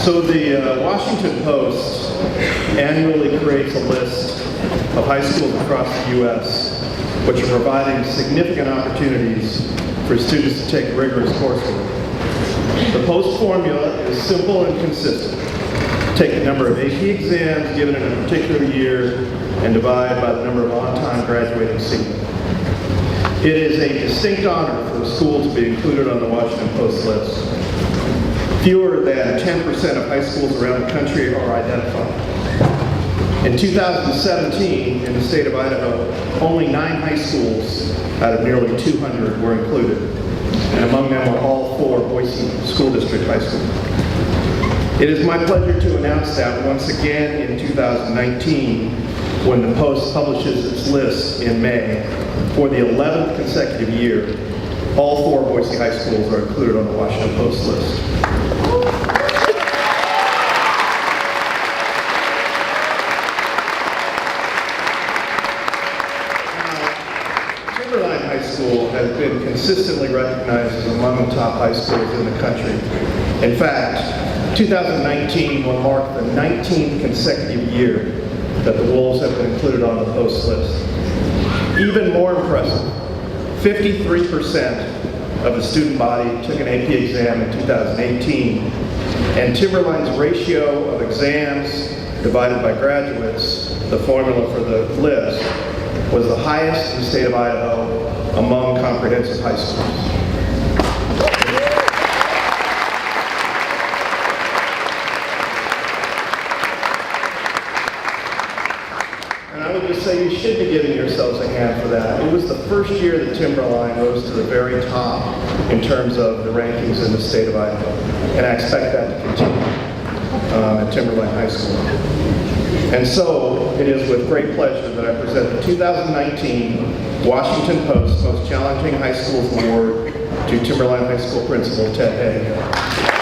So the Washington Post annually creates a list of high schools across the U.S. which are providing significant opportunities for students to take rigorous coursework. The Post formula is simple and consistent. Take the number of AP exams given in a particular year and divide by the number of on-time graduating seniors. It is a distinct honor for a school to be included on the Washington Post list. Fewer than 10% of high schools around the country are identified. In 2017, in the state of Idaho, only 9 high schools out of nearly 200 were included, and among them were all 4 Boise School District high schools. It is my pleasure to announce that once again in 2019, when the Post publishes its list in May, for the 11th consecutive year, all 4 Boise high schools are included on the Washington Post list. Timberline High School has been consistently recognized as among the top high schools in the country. In fact, 2019 will mark the 19th consecutive year that the Wolves have been included on the Post list. Even more impressive, 53% of the student body took an AP exam in 2018, and Timberline's ratio of exams divided by graduates, the formula for the list, was the highest in the state of Idaho among comprehensive high schools. And I would just say you should be giving yourselves a hand for that. It was the first year that Timberline rose to the very top in terms of the rankings in the state of Idaho. And I expect that to continue at Timberline High School. And so it is with great pleasure that I present the 2019 Washington Post Most Challenging High Schools Award to Timberline High School Principal Ted Hay.